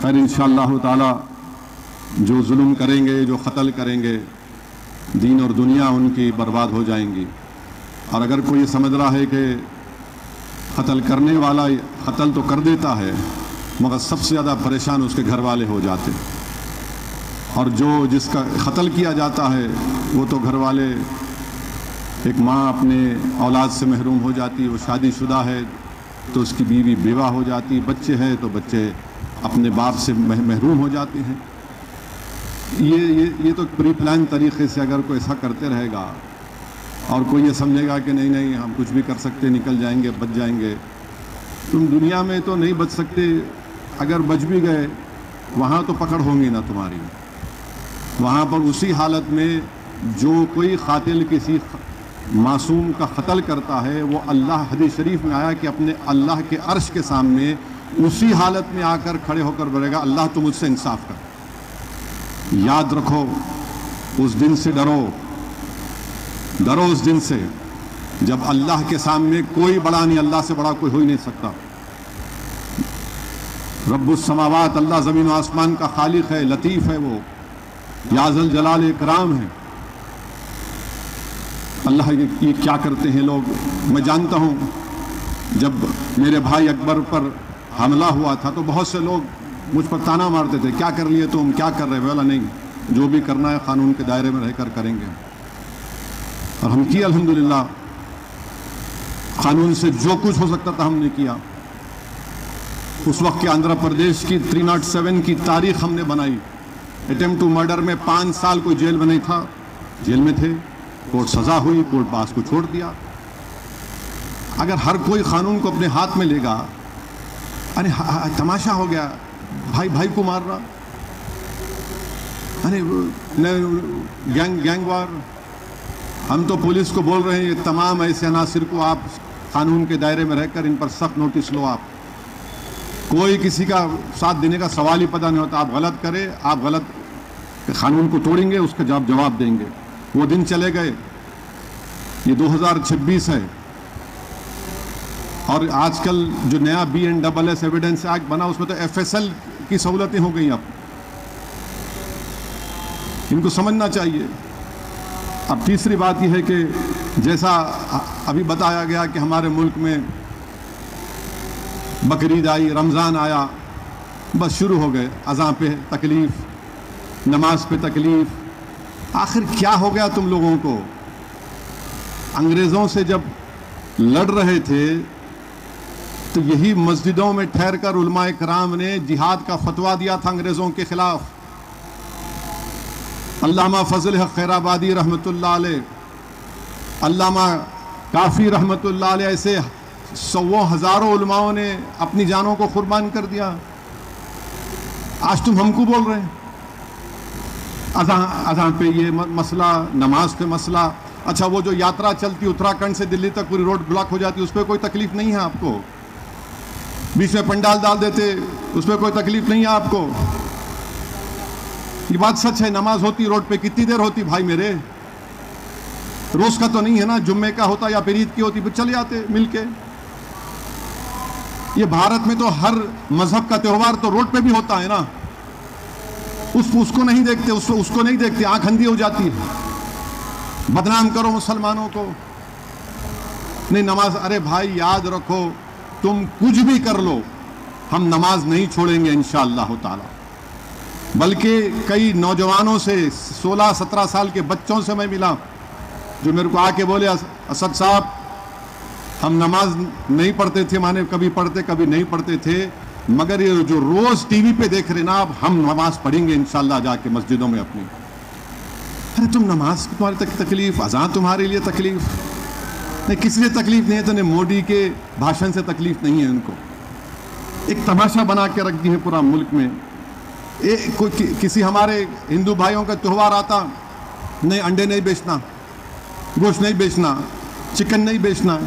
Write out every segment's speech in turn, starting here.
خیر انشاءاللہ تعالی جو ظلم کریں گے، جو قتل کریں گے، دین اور دنیا ان کی برباد ہو جائیں گی۔ اور اگر کوئی سمجھ رہا ہے کہ قتل کرنے والا قتل تو کر دیتا ہے مگر سب سے زیادہ پریشان اس کے گھر والے ہو جاتے، اور جس کا قتل کیا جاتا ہے وہ تو گھر والے، ایک ماں اپنے اولاد سے محروم ہو جاتی، وہ شادی شدہ ہے تو اس کی بیوی بیوہ ہو جاتی، بچے ہیں تو بچے اپنے باپ سے محروم ہو جاتے ہیں۔ یہ تو پری پلان طریقے سے اگر کوئی ایسا کرتے رہے گا اور کوئی یہ سمجھے گا کہ نہیں ہم کچھ بھی کر سکتے، نکل جائیں گے، بچ جائیں گے، تم دنیا میں تو نہیں بچ سکتے، اگر بچ بھی گئے وہاں تو پکڑ ہوں گی نا تمہاری، وہاں پر اسی حالت میں جو کوئی قاتل کسی معصوم کا قتل کرتا ہے وہ اللہ، حدیث شریف میں آیا کہ اپنے اللہ کے عرش کے سامنے اسی حالت میں آ کر کھڑے ہو کر بولے گا اللہ تو مجھ سے انصاف کر۔ یاد رکھو، اس دن سے ڈرو اس دن سے جب اللہ کے سامنے کوئی بڑا نہیں، اللہ سے بڑا کوئی ہو ہی نہیں سکتا۔ رب السماوات، اللہ زمین و آسمان کا خالق ہے، لطیف ہے، وہ یا ذل جلال اکرام ہے۔ اللہ یہ کیا کرتے ہیں لوگ، میں جانتا ہوں جب میرے بھائی اکبر پر حملہ ہوا تھا تو بہت سے لوگ مجھ پر تانا مارتے تھے، کیا کر لیے تم، کیا کر رہے ہو؟ بولا نہیں، جو بھی کرنا ہے قانون کے دائرے میں رہ کر کریں گے، اور ہم کیا الحمدللہ، قانون سے جو کچھ ہو سکتا تھا ہم نے کیا۔ اس وقت کے آندھرا پردیش کی 307 کی تاریخ ہم نے بنائی، اٹیمپٹ ٹو مرڈر میں 5 سال کوئی جیل میں نہیں تھا، جیل میں تھے، کورٹ سزا ہوئی، کورٹ باس کو چھوڑ دیا۔ اگر ہر کوئی قانون کو اپنے ہاتھ میں لے گا، ارے تماشا ہو گیا، بھائی کو مار رہا، ارے گینگ وار۔ ہم تو پولیس کو بول رہے ہیں یہ تمام ایسے عناصر کو آپ قانون کے دائرے میں رہ کر ان پر سخت نوٹس لو، آپ کوئی کسی کا ساتھ دینے کا سوال ہی پیدا نہیں ہوتا، آپ غلط کریں، آپ غلط قانون کو توڑیں گے، اس کا جواب دیں گے۔ وہ دن چلے گئے، یہ 2026 ہے، اور آج کل جو نیا BNSS ایویڈنس ایکٹ بنا اس میں تو FSL کی سہولتیں ہو گئی، اب ان کو سمجھنا چاہیے۔ اب تیسری بات یہ ہے کہ جیسا ابھی بتایا گیا کہ ہمارے ملک میں بقرعید آئی، رمضان آیا، بس شروع ہو گئے اذان پہ تکلیف، نماز پہ تکلیف۔ آخر کیا ہو گیا تم لوگوں کو؟ انگریزوں سے جب لڑ رہے تھے تو یہی مسجدوں میں ٹھہر کر علماء کرام نے جہاد کا فتویٰ دیا تھا انگریزوں کے خلاف۔ علامہ فضل حق خیرآبادی رحمۃ اللہ علیہ، علامہ کافی رحمۃ اللہ علیہ، ایسے سووں ہزاروں علماؤں نے اپنی جانوں کو قربان کر دیا۔ آج تم ہم کو بول رہے ہیں اذان پہ یہ مسئلہ، نماز پہ مسئلہ۔ اچھا وہ جو یاترا چلتی اتراکھنڈ سے دلی تک پوری روڈ بلاک ہو جاتی، اس پہ کوئی تکلیف نہیں ہے آپ کو؟ بیچ میں پنڈال ڈال دیتے، اس پہ کوئی تکلیف نہیں ہے آپ کو؟ یہ بات سچ ہے، نماز ہوتی روڈ پہ کتنی دیر ہوتی بھائی میرے؟ روز کا تو نہیں ہے نا، جمعے کا ہوتا یا پھر عید کی ہوتی، پھر چلے جاتے مل کے۔ یہ بھارت میں تو ہر مذہب کا تہوار تو روڈ پہ بھی ہوتا ہے نا، اس کو نہیں دیکھتے، اس کو نہیں دیکھتے، آنکھ اندھی ہو جاتی ہے۔ بدنام کرو مسلمانوں کو، نہیں نماز، ارے بھائی یاد رکھو تم کچھ بھی کر لو، ہم نماز نہیں چھوڑیں گے انشاءاللہ تعالی۔ بلکہ کئی نوجوانوں سے، 16-17 سال کے بچوں سے میں ملا جو میرے کو آ کے بولے اسد صاحب ہم نماز نہیں پڑھتے تھے، مانے کبھی پڑھتے کبھی نہیں پڑھتے تھے، مگر یہ جو روز ٹی وی پہ دیکھ رہے نا، اب ہم نماز پڑھیں گے انشاءاللہ جا کے مسجدوں میں اپنی۔ ارے تم نماز کی تمہاری تکلیف، اذان تمہارے لیے تکلیف نہیں، کس لیے تکلیف نہیں ہے؟ تو مودی کے بھاشن سے تکلیف نہیں ہے ان کو، ایک تماشا بنا کے رکھ دی ہے پورا ملک میں۔ کسی ہمارے ہندو بھائیوں کا تہوار آتا، نہیں انڈے نہیں بیچنا، گوشت نہیں بیچنا، چکن نہیں بیچنا،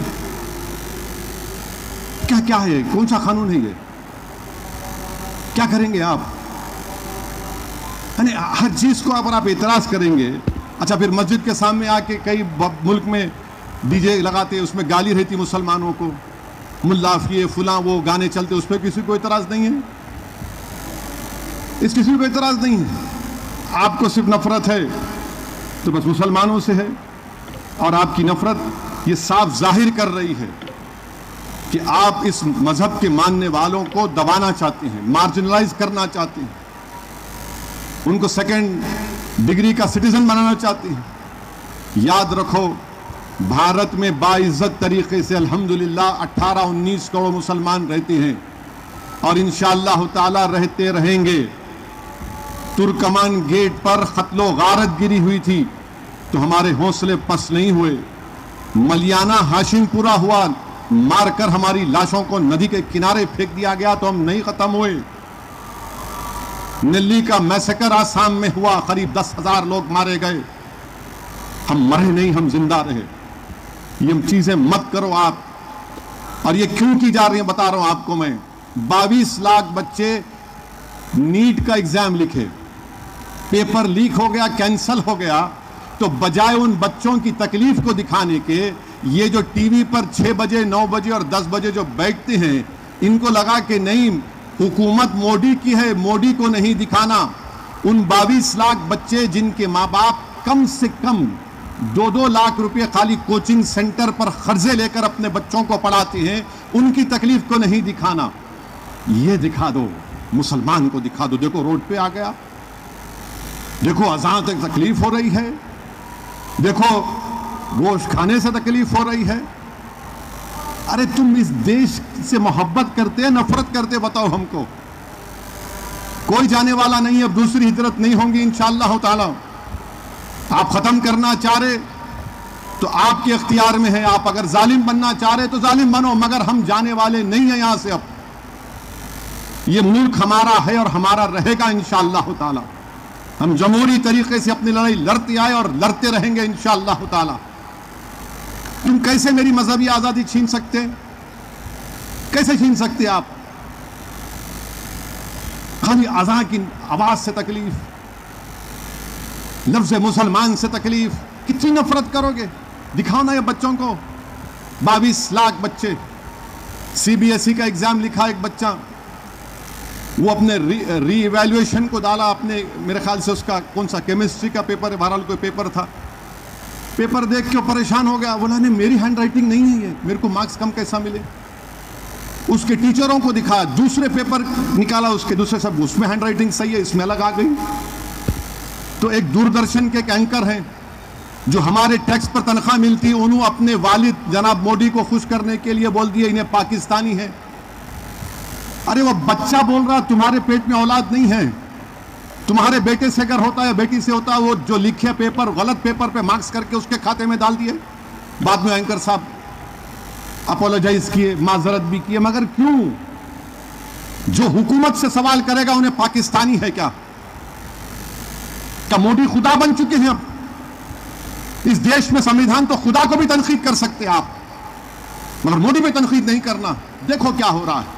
کیا ہے؟ کون سا قانون ہے یہ؟ کیا کریں گے آپ؟ یعنی ہر چیز کو اگر آپ اعتراض کریں گے، اچھا پھر مسجد کے سامنے آ کے کئی ملک میں ڈی جے لگاتے، اس میں گالی رہتی مسلمانوں کو، ملا یہ فلاں وہ گانے چلتے، اس پہ کسی کو اعتراض نہیں ہے؟ اس کسی کو اعتراض نہیں ہے. آپ کو صرف نفرت ہے تو بس مسلمانوں سے ہے, اور آپ کی نفرت یہ صاف ظاہر کر رہی ہے کہ آپ اس مذہب کے ماننے والوں کو دبانا چاہتے ہیں, مارجنلائز کرنا چاہتے ہیں, ان کو سیکنڈ ڈگری کا سٹیزن بنانا چاہتے ہیں. یاد رکھو, بھارت میں باعزت طریقے سے الحمدللہ 18-19 کروڑ مسلمان رہتے ہیں, اور انشاءاللہ تعالی رہتے رہیں گے. ترکمان گیٹ پر قتل و غارت گری ہوئی تھی تو ہمارے حوصلے پس نہیں ہوئے. ملیانہ ہاشم پورا ہوا, مار کر ہماری لاشوں کو ندی کے کنارے پھینک دیا گیا تو ہم نہیں ختم ہوئے. نلی کا میسیکر آسام میں ہوا, قریب 10,000 لوگ مارے گئے, ہم مرے نہیں, ہم زندہ رہے. یہ چیزیں مت کرو آپ. اور یہ کیوں کی جا رہی ہیں بتا رہا ہوں آپ کو میں. 22 لاکھ بچے نیٹ کا ایگزام لکھے, پیپر لیک ہو گیا, کینسل ہو گیا, تو بجائے ان بچوں کی تکلیف کو دکھانے کے, یہ جو ٹی وی پر 6 بجے 9 بجے اور 10 بجے جو بیٹھتے ہیں, ان کو لگا کہ نہیں حکومت موڈی کی ہے, موڈی کو نہیں دکھانا. ان 22 لاکھ بچے جن کے ماں باپ کم سے کم 2-2 لاکھ روپے خالی کوچنگ سینٹر پر قرضے لے کر اپنے بچوں کو پڑھاتے ہیں, ان کی تکلیف کو نہیں دکھانا. یہ دکھا دو, مسلمان کو دکھا دو. دیکھو روڈ پہ آ گیا, دیکھو اذان تک تکلیف ہو رہی ہے, دیکھو گوشت کھانے سے تکلیف ہو رہی ہے. ارے تم اس دیش سے محبت کرتے نفرت کرتے بتاؤ ہم کو. کوئی جانے والا نہیں, اب دوسری ہجرت نہیں ہوں گی انشاءاللہ تعالی. آپ ختم کرنا چاہ رہے تو آپ کے اختیار میں ہے, آپ اگر ظالم بننا چاہ رہے تو ظالم بنو, مگر ہم جانے والے نہیں ہیں یہاں سے. اب یہ ملک ہمارا ہے اور ہمارا رہے گا انشاءاللہ تعالی. ہم جمہوری طریقے سے اپنی لڑائی لڑتے آئے اور لڑتے رہیں گے انشاءاللہ تعالی. تم کیسے میری مذہبی آزادی چھین سکتے, کیسے چھین سکتے آپ؟ خالی اذان کی آواز سے تکلیف, لفظ مسلمان سے تکلیف, کتنی نفرت کرو گے؟ دکھاؤ نا یہ بچوں کو. 22 لاکھ بچے, CBSE کا ایگزام لکھا ایک بچہ, وہ اپنے ری ایویلویشن کو ڈالا, اپنے میرے خیال سے اس کا کون سا کیمسٹری کا پیپر ہے, بہرحال کوئی پیپر تھا. پیپر دیکھ کے پریشان ہو گیا, بولا نہیں میری ہینڈ رائٹنگ نہیں ہے, میرے کو مارکس کم کیسا ملے. اس کے ٹیچروں کو دکھایا, دوسرے پیپر نکالا اس کے, دوسرے سب اس میں ہینڈ رائٹنگ صحیح ہے, اس میں الگ آ گئی. تو ایک دوردرشن کے ایک اینکر ہیں جو ہمارے ٹیکس پر تنخواہ ملتی, انہوں اپنے والد جناب موڈی کو خوش کرنے کے لیے بول دیا انہیں پاکستانی ہے. ارے وہ بچہ بول رہا تمہارے پیٹ میں اولاد نہیں ہے, تمہارے بیٹے سے اگر ہوتا ہے بیٹی سے ہوتا ہے, وہ جو لکھے پیپر غلط پیپر پہ مارکس کر کے اس کے کھاتے میں ڈال دیے. بعد میں اینکر صاحب اپولوجائز کیے, معذرت بھی کیے, مگر کیوں؟ جو حکومت سے سوال کرے گا انہیں پاکستانی ہے کیا موڈی خدا بن چکے ہیں؟ اب اس دیش میں سمویدھان تو خدا کو بھی تنقید کر سکتے آپ, مگر موڈی پہ تنقید نہیں کرنا. دیکھو کیا ہو رہا ہے.